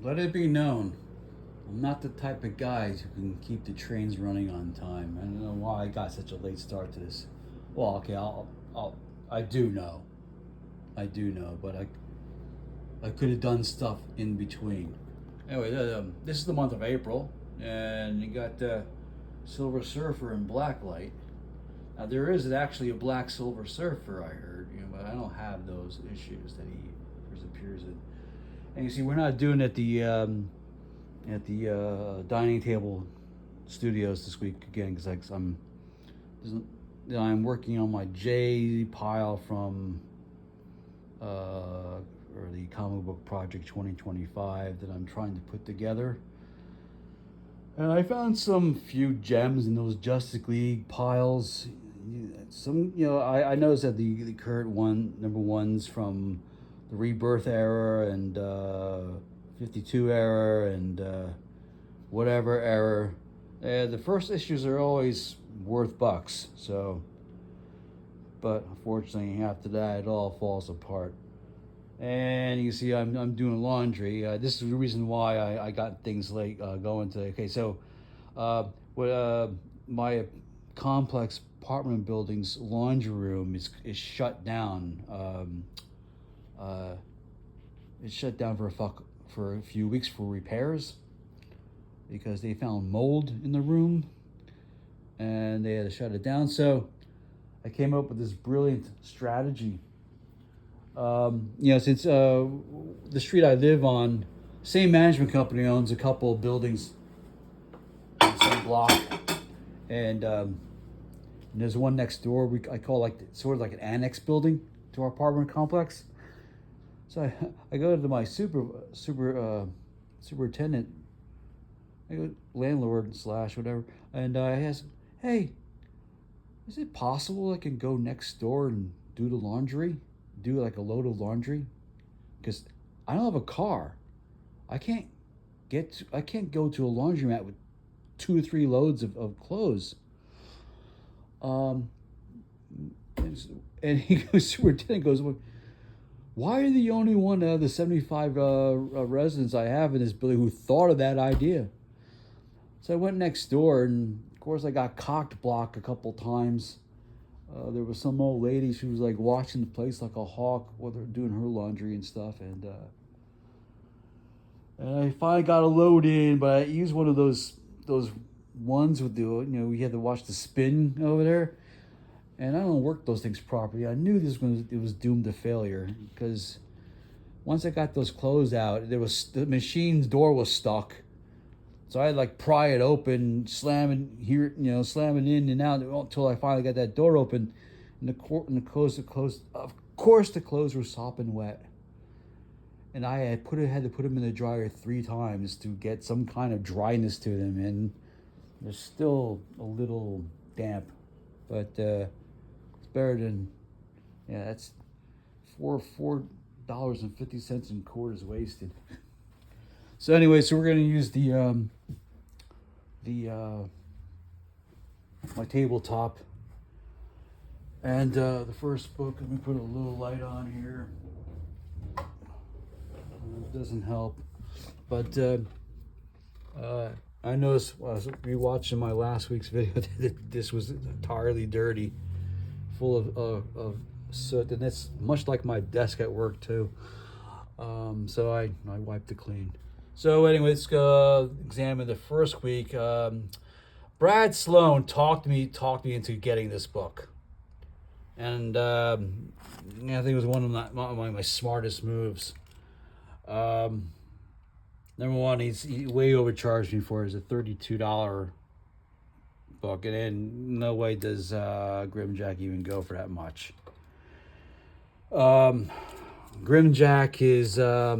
Let it be known, I'm not the type of guy who can keep the trains running on time. I don't know why I got such a late start to this. Well, okay, I'll I do know. I do know, but I could have done stuff in between. Anyway, this is the month of April, and you got Silver Surfer and Blacklight. Now there is actually a Black Silver Surfer, I heard, but I don't have those issues that he first appears in. And you see, we're not doing it at the dining table studios this week again because I'm working on my J pile from or the comic book project 2025 that I'm trying to put together. And I found some few gems in those Justice League piles. Some, I noticed that the current number ones from the Rebirth era and 52 era and whatever era. The first issues are always worth bucks. So, but unfortunately, after that, it all falls apart. And you see, I'm doing laundry. This is the reason why I got things late going today. Okay, so what my complex apartment building's laundry room is shut down. It's shut down for a few weeks for repairs because they found mold in the room and they had to shut it down. So I came up with this brilliant strategy. Since the street I live on, same management company owns a couple of buildings in the same block, and there's one next door. I call like sort of like an annex building to our apartment complex. So I go to my superintendent, I go landlord slash whatever, and I ask, hey, is it possible I can go next door and do the laundry? Do like a load of laundry? Because I don't have a car. I can't go to a laundromat with 2 or 3 loads of clothes. Um, and he goes, superintendent goes, well, why are you the only one out of the 75 residents I have in this building who thought of that idea? So I went next door, and of course I got cocked blocked a couple times. There was some old lady. She was like watching the place like a hawk while they're doing her laundry and stuff. And I finally got a load in, but I used one of those ones with the you had to watch the spin over there. And I don't work those things properly. I knew it was doomed to failure because once I got those clothes out, the machine's door was stuck. So I had like pry it open, slam it in and out until I finally got that door open, and the clothes. Of course, the clothes were sopping wet, and I had to put them in the dryer 3 times to get some kind of dryness to them, and they're still a little damp, but it's better than that's $4.50 in quarters wasted. So anyway, so we're gonna use the my tabletop and the first book. Let me put a little light on here. It doesn't help, but I noticed while I was rewatching my last week's video that this was entirely dirty, full of soot, and that's much like my desk at work too. So I wiped it clean. So anyway, let's go examine the first week. Brad Sloan talked me into getting this book, and I think it was one of my smartest moves. Number one, he way overcharged me for it. It's a $32 book, and then no way does Grimjack even go for that much. Grimjack is I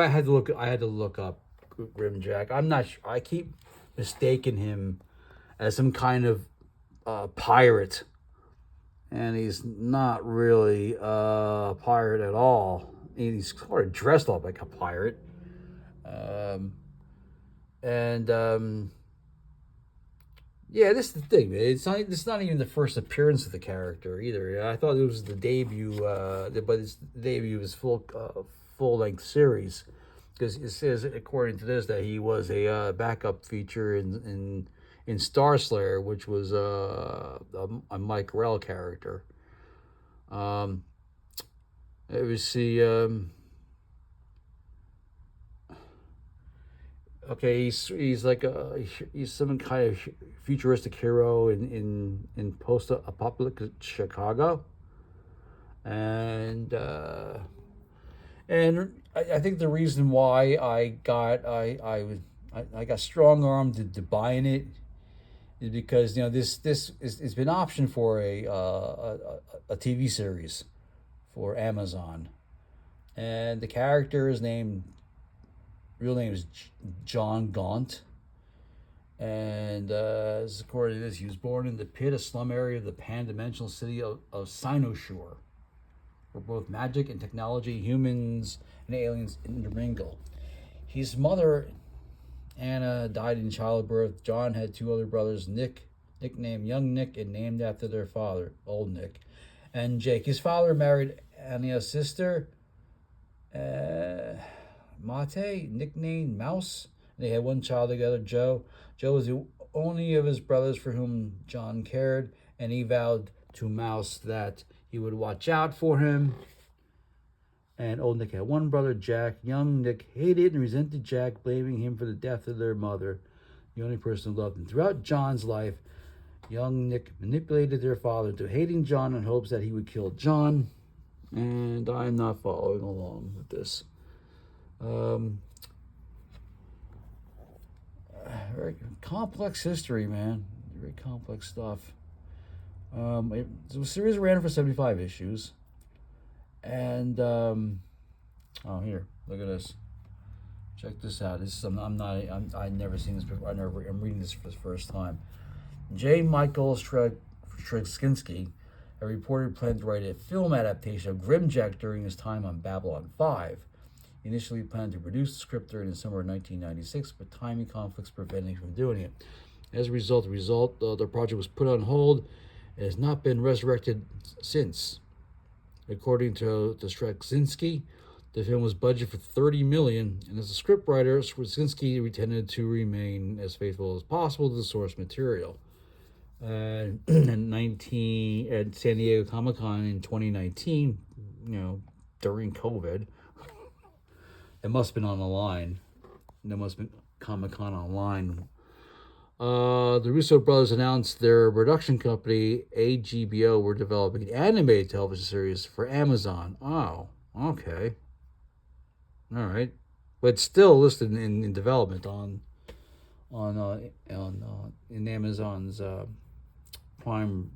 had to look up Grimjack. I'm not sure. I keep mistaking him as some kind of pirate, and he's not really a pirate at all. He's sort of dressed up like a pirate, and yeah, this is the thing, man. It's not even the first appearance of the character either. I thought it was the debut, but it's the debut of his full length series, because it says, according to this, that he was a backup feature in Star Slayer, which was a Mike Rell character. Let me see. Okay, he's like he's some kind of futuristic hero in post-apocalyptic Chicago, and I think the reason why I got strong armed to buying it is because this it's been optioned for a TV series for Amazon, and the character is named. Real name is John Gaunt, and as according to this, he was born in the pit, a slum area of the pan-dimensional city of Sinosure, where both magic and technology, humans and aliens intermingle. His mother, Anna, died in childbirth. John had two other brothers, Nick, nicknamed Young Nick and named after their father, Old Nick, and Jake. His father married Anna's sister, Mate, nicknamed Mouse. They had one child together, Joe. Joe was the only of his brothers for whom John cared, and he vowed to Mouse that he would watch out for him. And Old Nick had one brother, Jack. Young Nick hated and resented Jack, blaming him for the death of their mother, the only person who loved him. Throughout John's life, young Nick manipulated their father into hating John in hopes that he would kill John. And I'm not following along with this. Very complex history, man. Very complex stuff. The series ran for 75 issues, and here, look at this. Check this out. This is I've never seen this before. I'm reading this for the first time. J. Michael Straczynski, a reporter, planned to write a film adaptation of Grimjack during his time on Babylon 5. He initially planned to produce the script during the summer of 1996, but timing conflicts prevented him from doing it. As a result, the project was put on hold and has not been resurrected since. According to Straczynski, the film was budgeted for $30 million, and as a scriptwriter, Straczynski intended to remain as faithful as possible to the source material. At San Diego Comic-Con in 2019, during COVID, it must have been on the line. There must have been Comic-Con online. The Russo brothers announced their production company, AGBO, were developing an animated television series for Amazon. Oh, okay. All right. But it's still listed in development in Amazon's Prime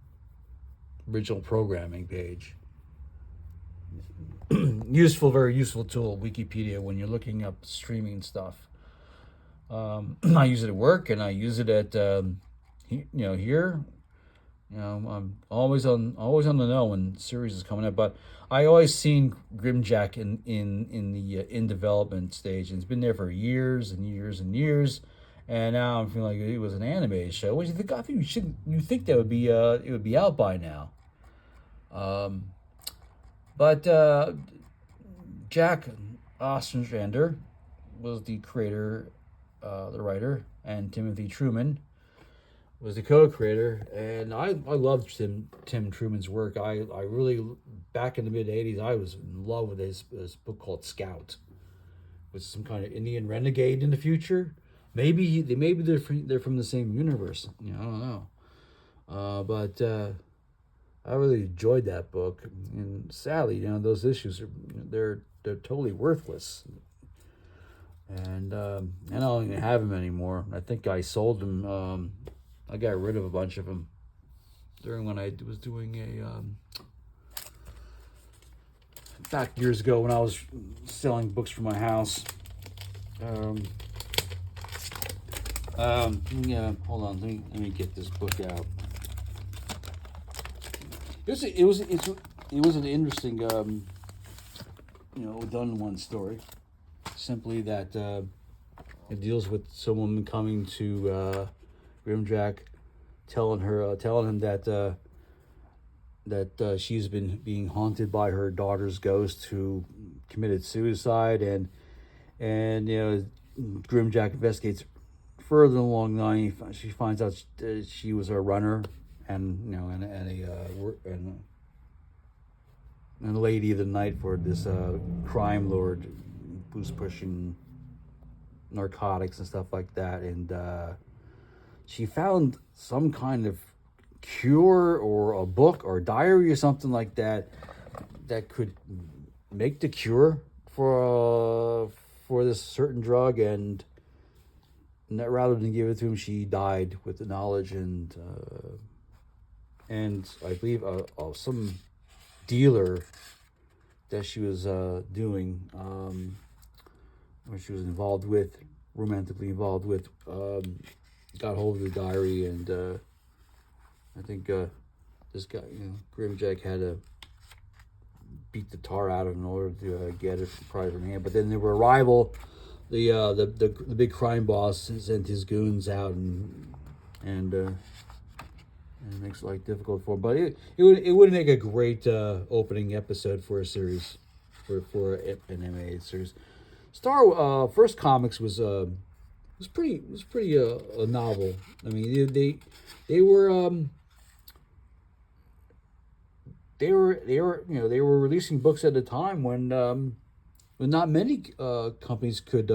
original programming page. Very useful tool, Wikipedia, when you're looking up streaming stuff. I use it at work, and I use it at here. I'm always on the know when series is coming up. But I always seen Grimjack in the in development stage, and it's been there for years and years and years. And now I'm feeling like it was an animated show. What do you think? I think you think that would be it would be out by now. But Jack Ostrander was the creator, the writer, and Timothy Truman was the co-creator. And I loved Tim Truman's work. I really, back in the mid-'80s, I was in love with his book called Scout, with some kind of Indian renegade in the future. Maybe they're from the same universe. I don't know. But I really enjoyed that book, and sadly, those issues they're totally worthless, and I don't even have them anymore. I think I sold them. I got rid of a bunch of them during when I was doing back years ago when I was selling books for my house. Hold on. Let me get this book out. It was an interesting done one story. Simply that it deals with some woman coming to Grimjack, telling him that she's been being haunted by her daughter's ghost who committed suicide, and And Grimjack investigates further along the line. She finds out she was a runner, and and a lady of the night for this crime lord who's pushing narcotics and stuff like that. And she found some kind of cure or a book or diary or something like that that could make the cure for this certain drug, and rather than give it to him, she died with the knowledge. And I believe some dealer that she was doing, or she was romantically involved with, got hold of the diary, and I think this guy, Grimjack, had to beat the tar out of him in order to get it from private hand. But then there were a rival, the big crime boss sent his goons out, and it makes life difficult for him. But it would make a great opening episode for a series, for an animated series. First Comics was pretty a novel. I mean, they were releasing books at a time when not many companies could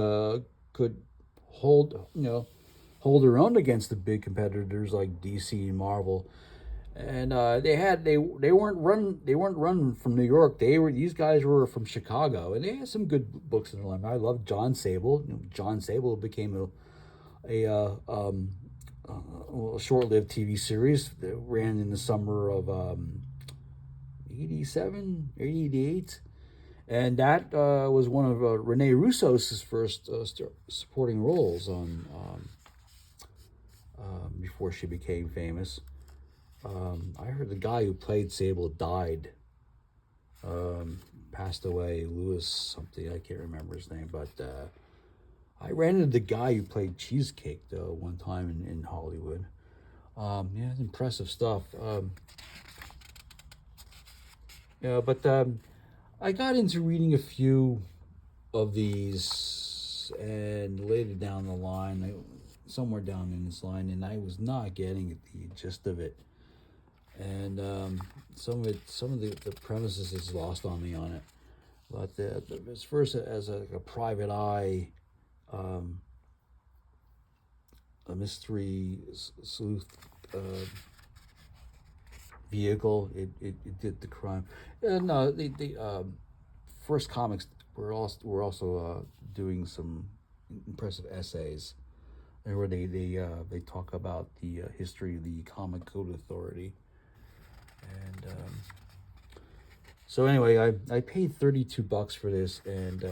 hold their own against the big competitors like DC and Marvel. And they weren't run from New York. These guys were from Chicago, and they had some good books in the line. I loved John Sable. John Sable became a short-lived TV series that ran in the summer of 87, 88. And that was one of Rene Russo's first supporting roles on before she became famous. I heard the guy who played Sable died, passed away, Louis something, I can't remember his name, but I ran into the guy who played Cheesecake, though, one time in Hollywood. It's impressive stuff. But I got into reading a few of these, and later down the line, somewhere down in this line, and I was not getting the gist of it. And some of the premises is lost on me on it. But as first as a private eye, a mystery sleuth vehicle, it did the crime. And the First Comics were also doing some impressive essays, where they talk about the history of the Comic Code Authority. And so anyway, I paid $32 for this, and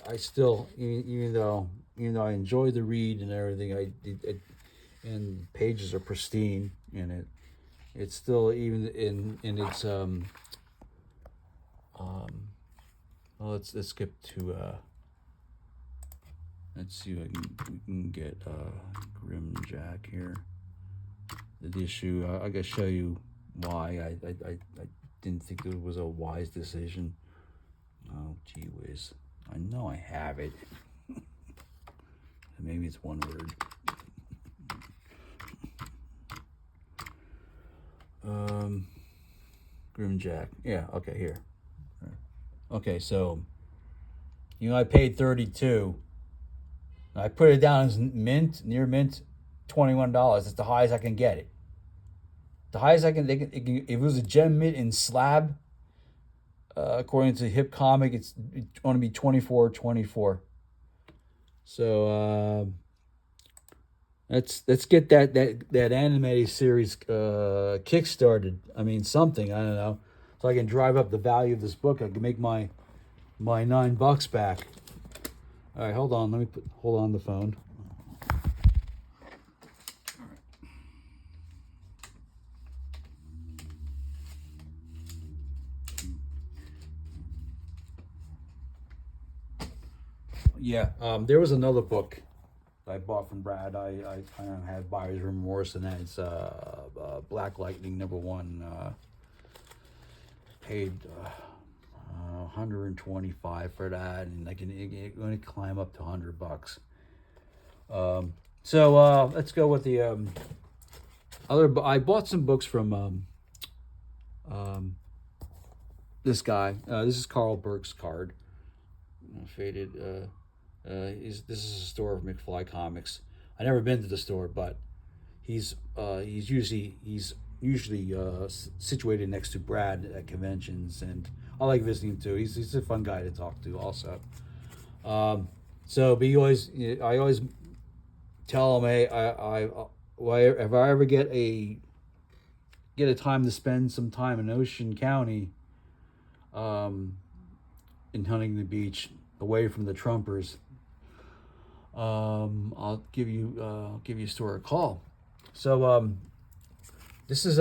I still, even though I enjoy the read and everything, and pages are pristine in it. It's still, even in its well, let's skip to let's see if we can get Grimjack here. The issue, I gotta show you why I didn't think it was a wise decision. Oh, gee whiz. I know I have it. Maybe it's one word. Grimjack. Yeah, okay, here. Okay, so I paid $32. I put it down as near mint, $21. That's the highest I can get it. The highest I can, if it was a gem mint in slab, according to Hip Comic, it's going to be $24.24. So let's get that animated series kickstarted. I mean, something, I don't know, so I can drive up the value of this book. I can make my $9 back. All right, hold on. Let me hold on the phone. Yeah, there was another book I bought from Brad. I kind of had buyer's remorse, and that it's Black Lightning #1. Paid $125 for that, and I can going to climb up to $100. So let's go with the other. I bought some books from this guy. This is Carl Burke's card. Faded. This is a store of McFly Comics. I never been to the store, but he's usually situated next to Brad at conventions, and I like visiting him too. He's a fun guy to talk to also. So, but I always tell him, hey, if I ever get a time to spend some time in Ocean County, in Huntington Beach, away from the Trumpers, I'll give you store a call. So this is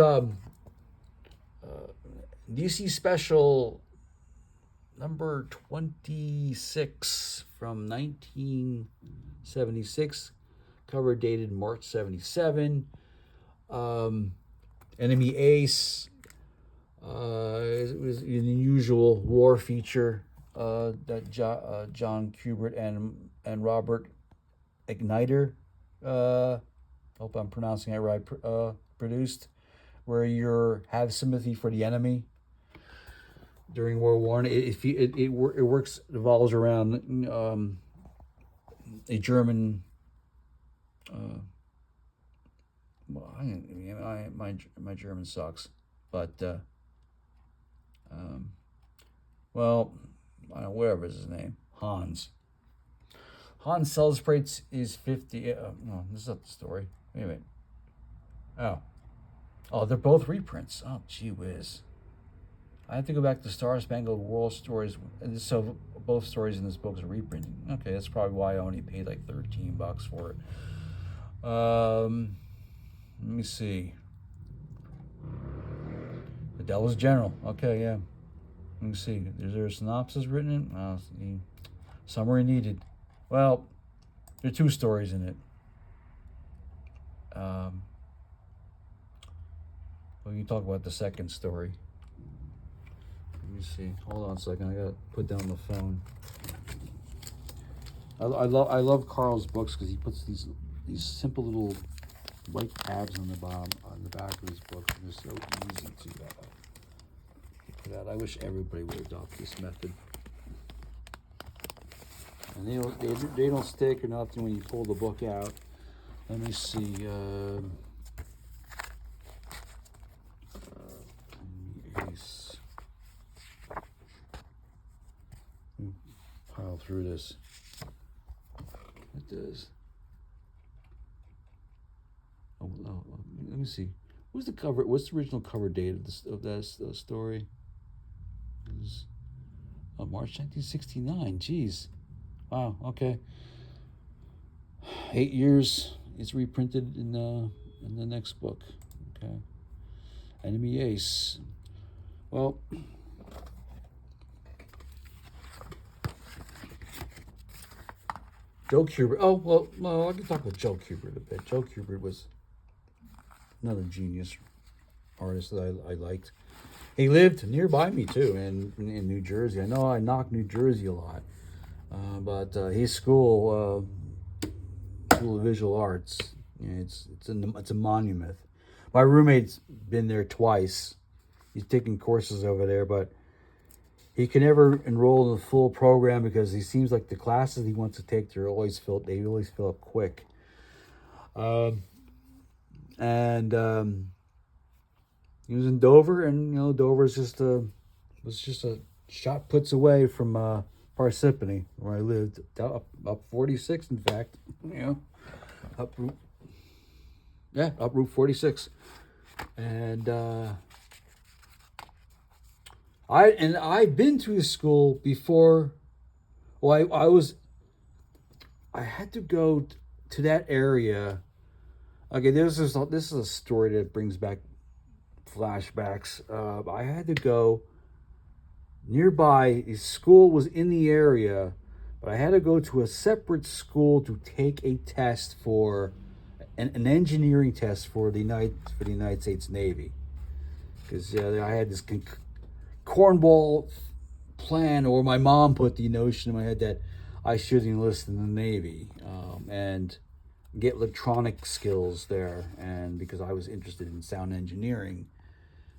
DC Special number 26 from 1976, cover dated March 77. Enemy Ace. It was an unusual war feature that John Kubert and Robert Igniter, hope I'm pronouncing it right, produced, where you have sympathy for the enemy during World War. It revolves around a German. Well, my German sucks, but well, I don't know, whatever is his name, Hans. Hans celebrates his 50. No, this is not the story. Wait a minute. Oh, they're both reprints. Oh, gee whiz. I have to go back to Star Spangled World stories. So both stories in this book is reprinting. Okay, that's probably why I only paid like $13 for it. Let me see. The Devil's General. Okay, yeah. Let me see. Is there a synopsis written in? Summary needed. Well, there are two stories in it. We can talk about the second story. Let me see. Hold on a second. I gotta put down the phone. I love Carl's books because he puts these simple little white tabs on the back of his books, and they're so easy to put out. I wish everybody would adopt this method. And they don't stick or nothing when you pull the book out. Let me see. Ace. Pile through this. It does. Oh, let me see. What's the cover? What's the original cover date of that story? It was March 1969. Jeez. Wow. Okay. 8 years. It's reprinted in the next book. Okay. Enemy Ace. Well. Joe Kubert. Oh, well, I can talk about Joe Kubert a bit. Joe Kubert was another genius artist that I liked. He lived nearby me, too, in New Jersey. I know I knock New Jersey a lot, but his school of visual arts, it's a monument. My roommate's been there twice. He's taken courses over there, but he can never enroll in the full program because he seems like the classes he wants to take, they always fill up quick. And he was in Dover, and Dover was just a shot puts away from Parsippany, where I lived, up 46, in fact. Up Route 46, and I've been to his school before. Well, I had to go to that area. Okay, this is a story that brings back flashbacks. I had to go nearby. His school was in the area, but I had to go to a separate school to take a test for an engineering test for the United States Navy, because I had this cornball plan, or my mom put the notion in my head that I should enlist in the Navy, and get electronic skills there. And because I was interested in sound engineering,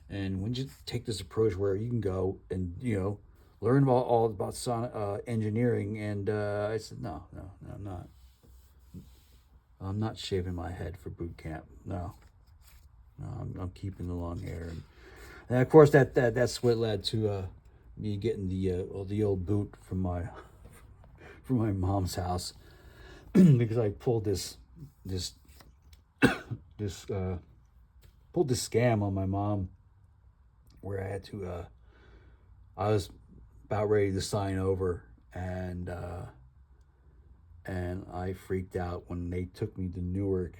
and when you take this approach where you can go and learn about all about sound engineering, and I said no, I'm not shaving my head for boot camp. No, I'm keeping the long hair, and of course that's what led to me getting the old boot from my mom's house because I pulled this this pulled this scam on my mom where I had to I was about ready to sign over, and I freaked out when they took me to Newark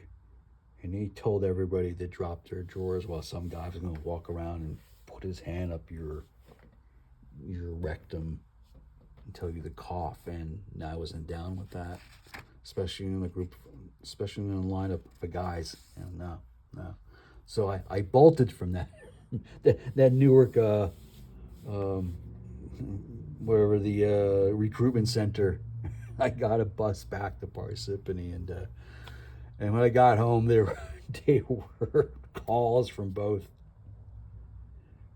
and he told everybody to drop their drawers while some guy was going to walk around and put his hand up your rectum and tell you to cough. And I wasn't down with that, especially in a group, especially in a lineup of guys. No. So I bolted from that that Newark wherever the recruitment center. I got a bus back to Parsippany, and when I got home, there were calls from both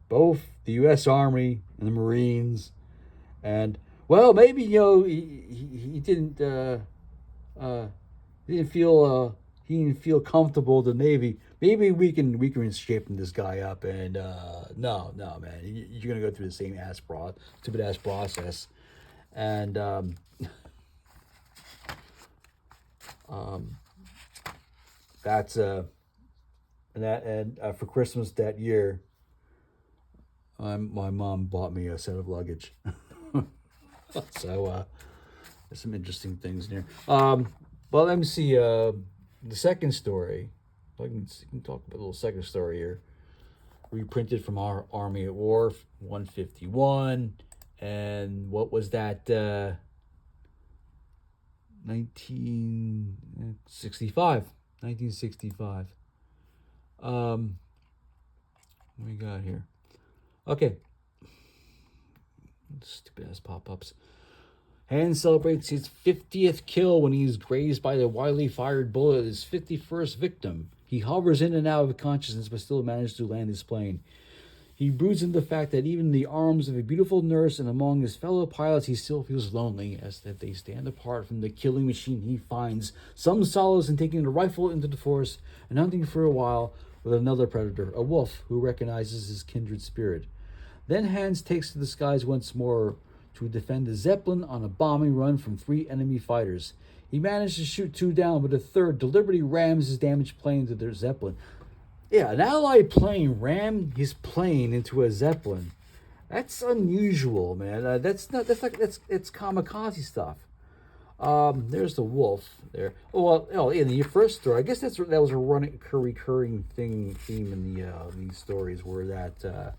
the U.S. Army and the Marines, and well, maybe he didn't feel comfortable with the Navy. Maybe we can shape this guy up, and no, man, you're gonna go through the same stupid ass process, and that's for Christmas that year, my mom bought me a set of luggage. So there's some interesting things there. Well, let me see the second story. I can talk about a little second story here. Reprinted from our Army at War 151, and what was that? 1965. What we got here? Okay. Stupid ass pop-ups. Hans celebrates his 50th kill when he's grazed by the widely fired bullet of his 51st victim. He hovers in and out of consciousness but still manages to land his plane. He broods in the fact that even in the arms of a beautiful nurse and among his fellow pilots, he still feels lonely, as that they stand apart from the killing machine. He finds some solace in taking the rifle into the forest and hunting for a while with another predator, a wolf who recognizes his kindred spirit. Then Hans takes to the skies once more to defend the Zeppelin on a bombing run from 3 enemy fighters. He manages to shoot 2 down, but a third deliberately rams his damaged plane into their Zeppelin. Yeah, an Allied plane rammed his plane into a Zeppelin. That's unusual, man. It's kamikaze stuff. There's the wolf there. Oh, well, in the first story, I guess that was a recurring theme in these stories, where that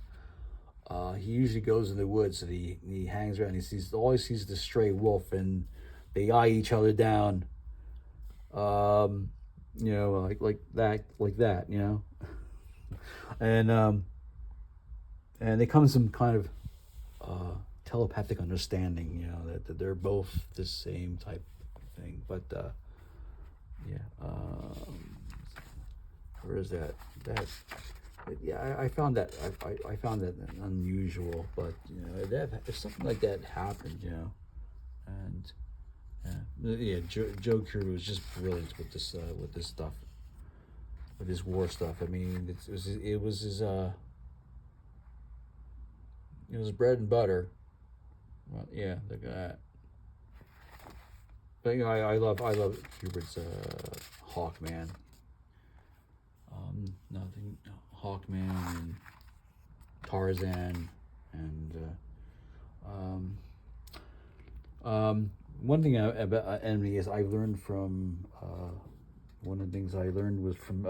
he usually goes in the woods and he hangs around. He always sees the stray wolf, and they eye each other down. Like that, and they come to some kind of telepathic understanding, that they're both the same type of thing. But where is that? I found that I found that unusual, but if something like that happened, and Joe Curie was just brilliant with this stuff, with this war stuff. I mean, it was his bread and butter. Well, yeah, look at that. But I love Kubrick's Hawkman. Hawkman and Tarzan, and one thing about enemy is I learned from one of the things I learned was from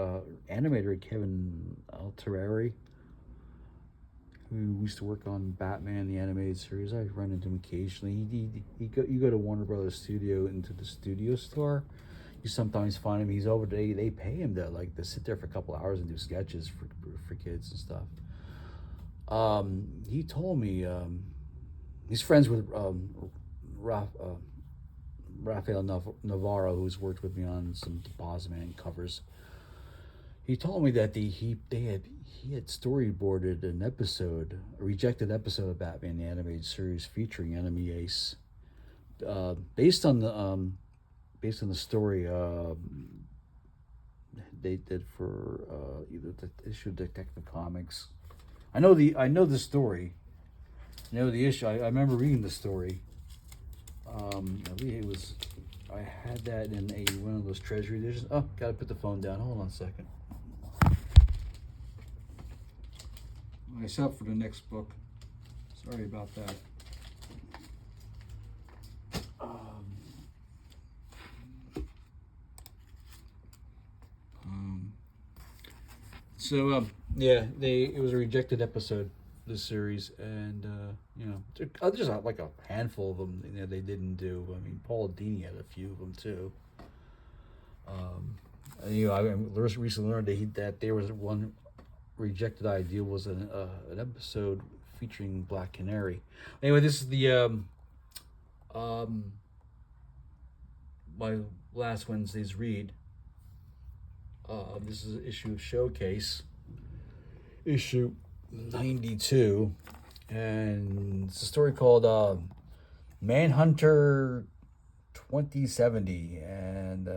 animator Kevin Alterari, who used to work on Batman the animated series. I run into him occasionally. You go to Warner Brothers studio, into the studio store. You sometimes find him. He's over. They pay him to sit there for a couple hours and do sketches for kids and stuff. He told me he's friends with Rafael Navarro, who's worked with me on some Deposit Man covers. He told me that he had storyboarded an episode, a rejected episode of Batman the Animated Series featuring Enemy Ace, based on the story they did for either the issue of Detective Comics. I know the story. I know the issue. I remember reading the story. I believe it was. I had that in one of those treasury editions. Oh, gotta put the phone down. Hold on a second. Myself for the next book. Sorry about that. Yeah, it was a rejected episode, this series, and there's like a handful of them they didn't do. I mean, Paul Dini had a few of them too. I recently learned that there was one rejected idea was an episode featuring Black Canary. Anyway, this is the my last Wednesday's read. This is an issue of Showcase, issue 92, and it's a story called Manhunter 2070, and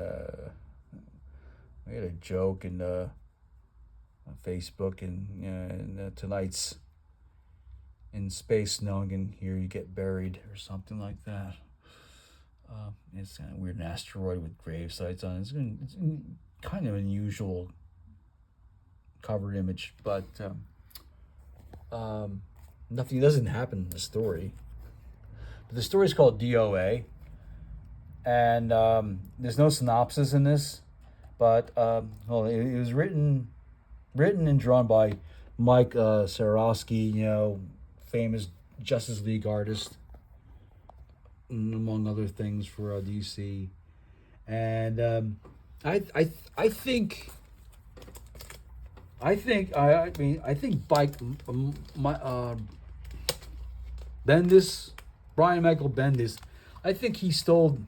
we had a joke on Facebook and tonight's in space, no one can hear you get buried or something like that. It's kind of weird, an asteroid with grave sites on it. It's kind of unusual cover image, but nothing doesn't happen in the story. But the story is called DOA, and there's no synopsis in this, but it was written and drawn by Mike Sarowski, famous Justice League artist, among other things for DC, and I think Bendis, Brian Michael Bendis, I think he stole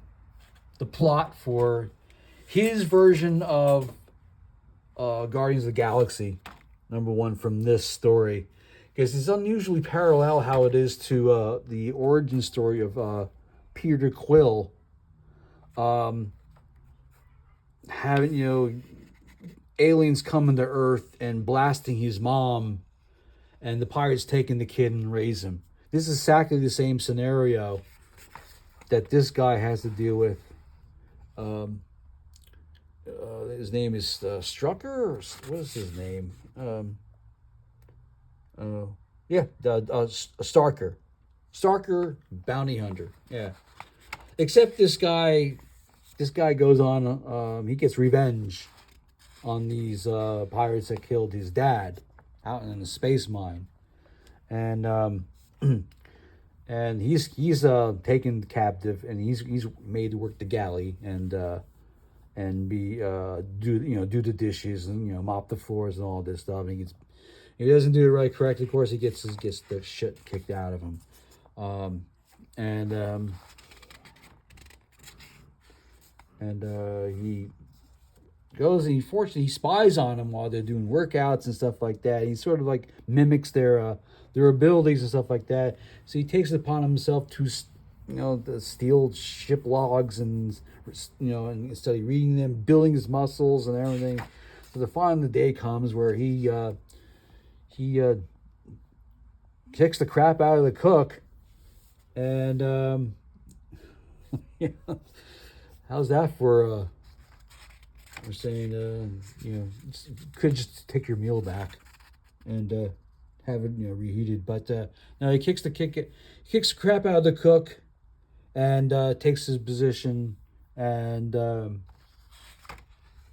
the plot for his version of Guardians of the Galaxy #1 from this story, because it's unusually parallel how it is to the origin story of Peter Quill, having aliens coming to Earth and blasting his mom, and the pirates taking the kid and raise him. This is exactly the same scenario that this guy has to deal with. His name is Strucker. What is his name? Starker, bounty hunter. Yeah. Except this guy goes on. He gets revenge on these pirates that killed his dad out in a space mine, and and he's taken captive, and he's made to work the galley and be do the dishes and mop the floors and all this stuff. And he doesn't do it right correctly. Of course, he gets the shit kicked out of him, he goes and he spies on them while they're doing workouts and stuff like that. He sort of like mimics their abilities and stuff like that. So he takes it upon himself to to steal ship logs and and instead of reading them, building his muscles and everything. So the final day comes where he kicks the crap out of the cook, and how's that for we're saying could just take your meal back and have it reheated, but no, he kicks the crap out of the cook and takes his position, and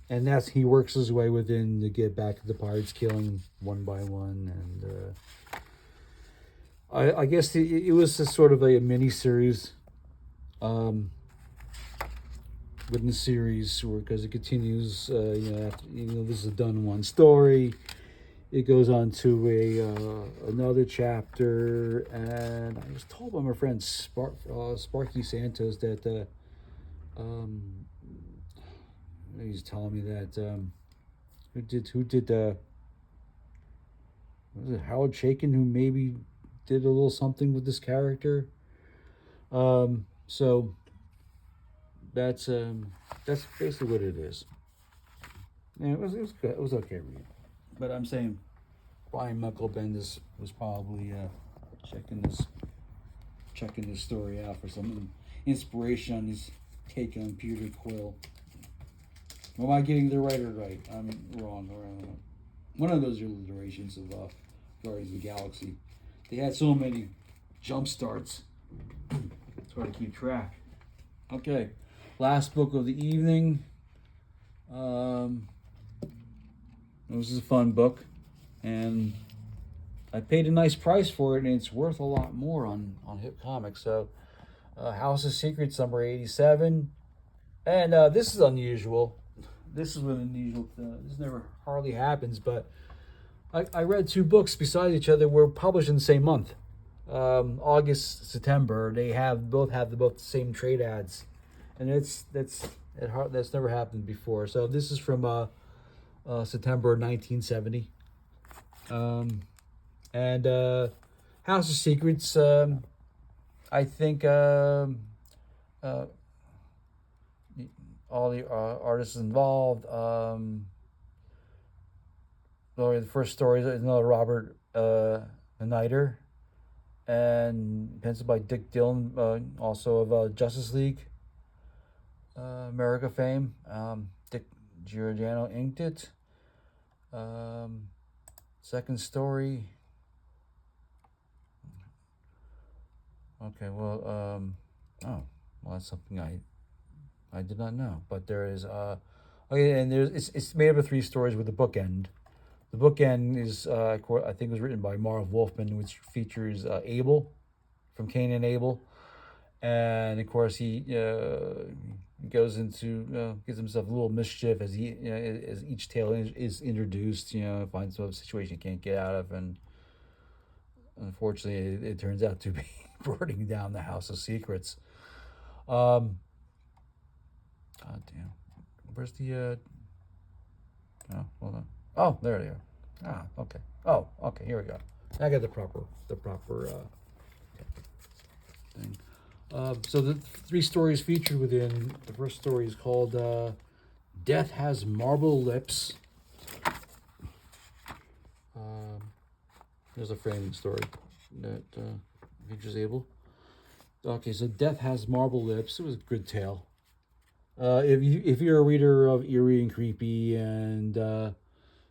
that's he works his way within to get back to the pirates, killing one by one, and I guess it was a sort of a mini series within the series, because it continues. After, this is a done one story. it goes on to another chapter, and I was told by my friend Sparky Santos that he's telling me that who did was it Howard Chaykin who maybe did a little something with this character. So that's basically what it is. Yeah, it was good. It was okay read. But I'm saying Brian Michael Bendis was probably checking this story out for some inspiration on his take on Peter Quill. Or am I getting the writer right? I'm wrong. One of those iterations of Guardians of the Galaxy. They had so many jump starts. It's hard to keep track. Okay, last book of the evening. This is a fun book, and I paid a nice price for it, and it's worth a lot more on Hip Comics. So, House of Secrets number 87, and this is unusual. This is an unusual. This never hardly happens, but I read two books beside each other were published in the same month, August, September. They both have the same trade ads, and that's never happened before. So this is from September 1970, and House of Secrets. I think all the artists involved. The first story is another Robert Snyder, and penciled by Dick Dillon, also of Justice League America fame. Dick Giordano inked it. Second story. Okay, well, that's something I did not know. But there is okay, and it's made up of three stories with a bookend. The bookend is I think it was written by Marv Wolfman, which features Abel from Cain and Abel, and of course he goes into gives himself a little mischief as as each tale is introduced. Finds some situation he can't get out of, and unfortunately it turns out to be burning down the House of Secrets. God damn, where's the oh, hold on. Oh, there they are. Ah, okay. Oh, okay. Here we go. I got the proper thing. So the three stories featured within the first story is called "Death Has Marble Lips." There's a framing story that features Abel. Okay, so "Death Has Marble Lips." It was a good tale. If you're a reader of eerie and creepy and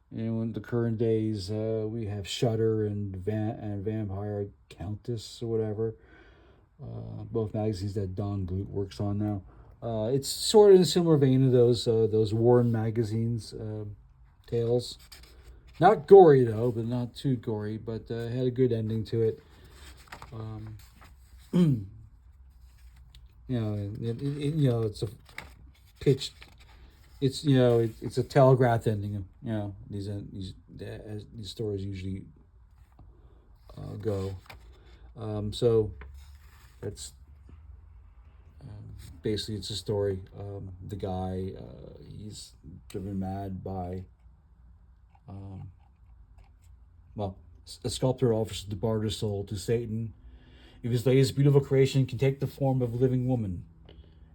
in the current days, we have Shudder and Vampire Countess or whatever. Both magazines that Don Glut works on now. It's sort of in a similar vein of those Warren magazines tales. Not gory though, but not too gory. But had a good ending to it. It's a pitched. It's it's a telegraphed ending. These stories usually go. So that's basically it's a story. The guy he's driven mad by a sculptor offers to barter his soul to Satan if his latest beautiful creation can take the form of a living woman.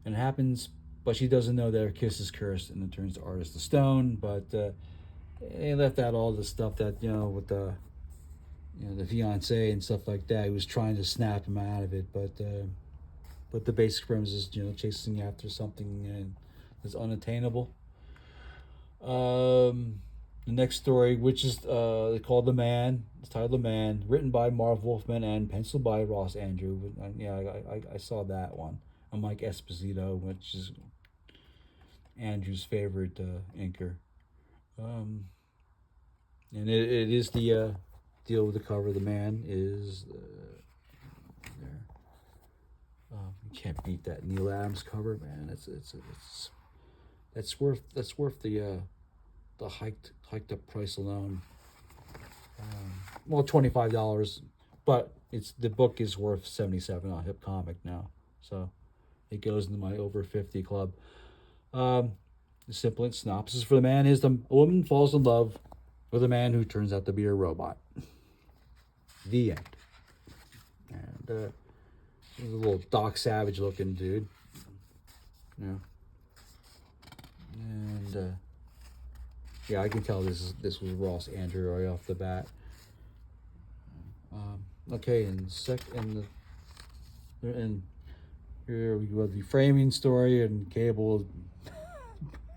And it happens, but she doesn't know that her kiss is cursed, and it turns the artist to stone. But he left out all the stuff that with the the fiance and stuff like that. He was trying to snap him out of it, but the basic premise is chasing after something that's unattainable. The next story, which is called The Man, it's titled The Man, written by Marv Wolfman and penciled by Ross Andrew. I saw that one. And Mike Esposito, which is Andrew's favorite inker. And it is the deal with the cover. The Man is there. You can't beat that Neil Adams cover, man. That's worth the hiked up price alone. Well, $25, but the book is worth 77 on Hip Comic now, so it goes into my over 50 club. The simple synopsis for the man is: a woman falls in love with a man who turns out to be a robot. The end. And he's a little Doc Savage looking dude. Yeah. And yeah, I can tell this was Ross Andrew right off the bat. Okay, and here we go, the framing story, and Cable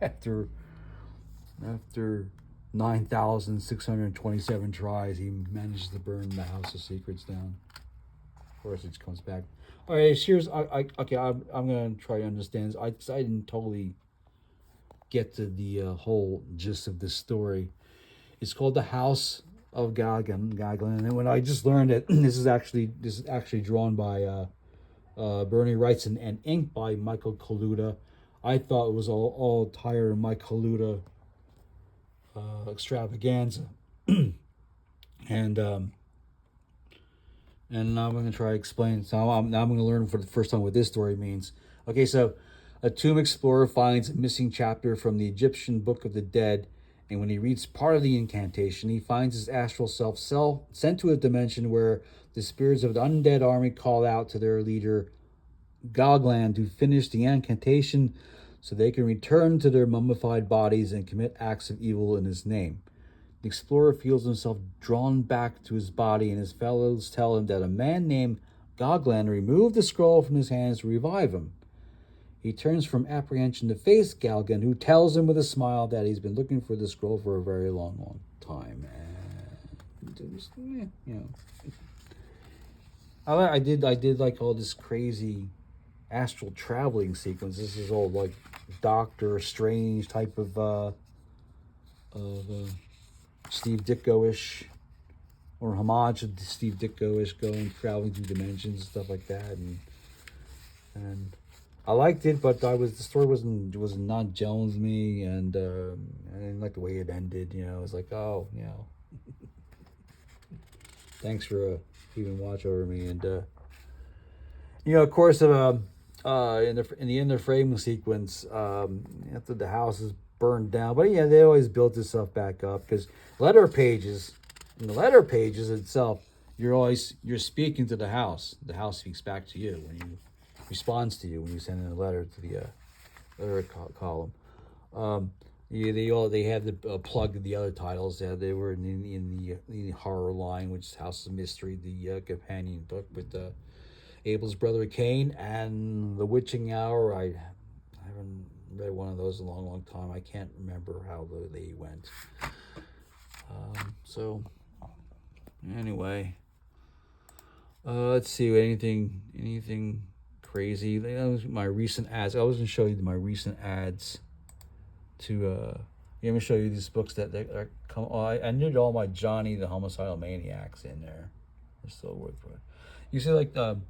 after 9,627 tries, he manages to burn the House of Secrets down. Of course, it comes back. All right, here's I'm gonna try to understand. I didn't totally get to the whole gist of this story. It's called The House of Gaglan, and when I just learned that this is actually drawn by Bernie Wrights and inked by Michael Kaluta, I thought it was all tired of Mike Kaluta extravaganza, and now I'm going to try to explain. So I'm going to learn for the first time what this story means. Okay, so a tomb explorer finds a missing chapter from the Egyptian Book of the Dead, and when he reads part of the incantation, he finds his astral self sent to a dimension where the spirits of the undead army call out to their leader, Gaglan, to finish the incantation so they can return to their mummified bodies and commit acts of evil in his name. The explorer feels himself drawn back to his body, and his fellows tell him that a man named Gaglan removed the scroll from his hands to revive him. He turns from apprehension to face Galgan, who tells him with a smile that he's been looking for the scroll for a very long time. And I did like all this crazy astral traveling sequence. This is all like Doctor Strange type of Steve Ditko-ish, or homage to Steve Ditko-ish, going traveling through dimensions and stuff like that, and I liked it, but the story was not gelling with me, and I didn't like the way it ended. It was like, oh, thanks for keeping watch over me, and of course, in the end of the framing sequence, after the house is burned down, but they always built this stuff back up, because in the letter pages itself, you're speaking to the house. The house speaks back to you when you responds to you when you send in a letter to the letter column. They had the plug of the other titles. They were in the horror line, which is House of Mystery, the companion book with Abel's brother Cain, and The Witching Hour. I haven't read one of those in a long time. I can't remember how they went. So anyway, let's see, anything crazy. That was my recent ads. I was going to show you my recent ads to let me show you these books that are come. Oh, I did all my Johnny the Homicidal Maniacs in there. They're still worth it. You see, like the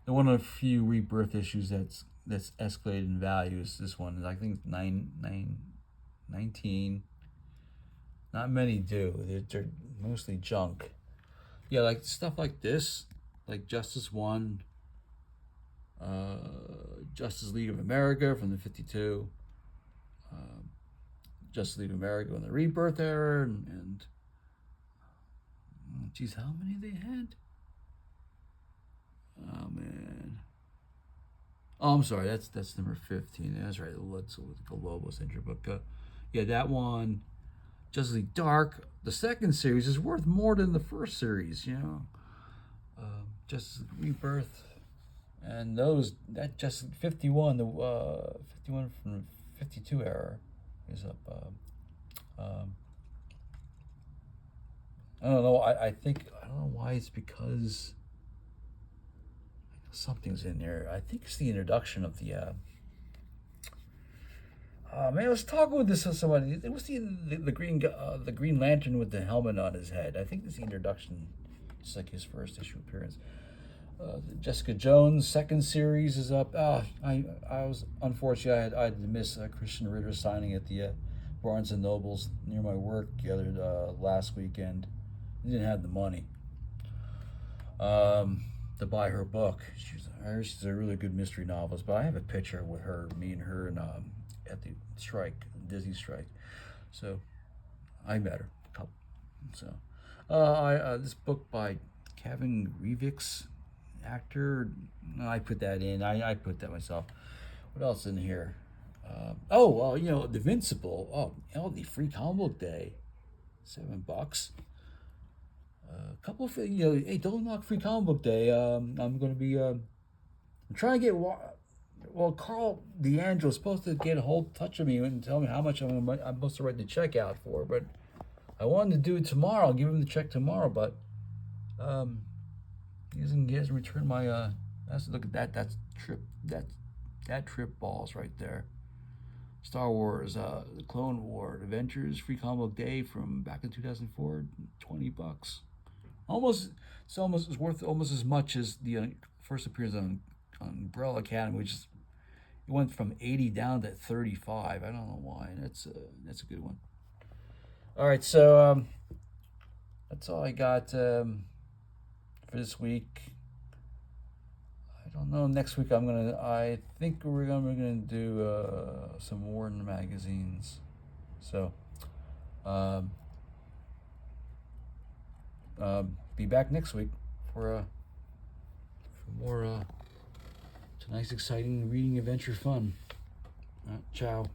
one of the few Rebirth issues that's escalated in value is this one. I think 19. Not many do. They're mostly junk. Yeah, like stuff like this, like Justice 1, Justice League of America from the 52, Justice League of America in the Rebirth era, and geez, how many they had? Oh man. Oh, I'm sorry. That's number 15. That's right. Let's look at Lobos entry book. Yeah, that one. Justice League Dark. The second series is worth more than the first series. Justice League Rebirth, and that Justice League 51, the 51 from 52 era is up. I don't know. I think I don't know why. It's because something's in there. I think it's the introduction of the. Man, I was talking with somebody. It was the Green Lantern with the helmet on his head. I think it's the introduction. It's like his first issue appearance. The Jessica Jones second series is up. I was unfortunately I had to miss Christian Ritter signing at the Barnes and Nobles near my work the other last weekend. didn't have the money to buy her book. She's a really good mystery novelist, but I have a picture with her, me and her, and at the strike, Disney strike. So I met her. So this book by Kevin Reevix, actor. No, I put that in. I put that myself. What else in here? You know, The Invincible. The free comic book day, $7. A couple of, you know, hey, don't knock free comic book day. I'm going to be I'm trying to get. Well, Carl DeAngelo's supposed to get a hold touch of me and tell me how much I'm supposed to write the check out for, but I wanted to do it tomorrow. I'll give him the check tomorrow, but he hasn't returned my look at that. That trip balls right there. Star Wars, the Clone War, Adventures, free comic book day from back in 2004, $20. It's worth almost as much as the first appearance on Umbrella Academy, which is, it went from 80 down to 35. I don't know why. That's a good one. All right, so that's all I got for this week. I don't know. Next week I think we're gonna do some more in the magazines. So be back next week for more tonight's exciting reading adventure fun. Ciao.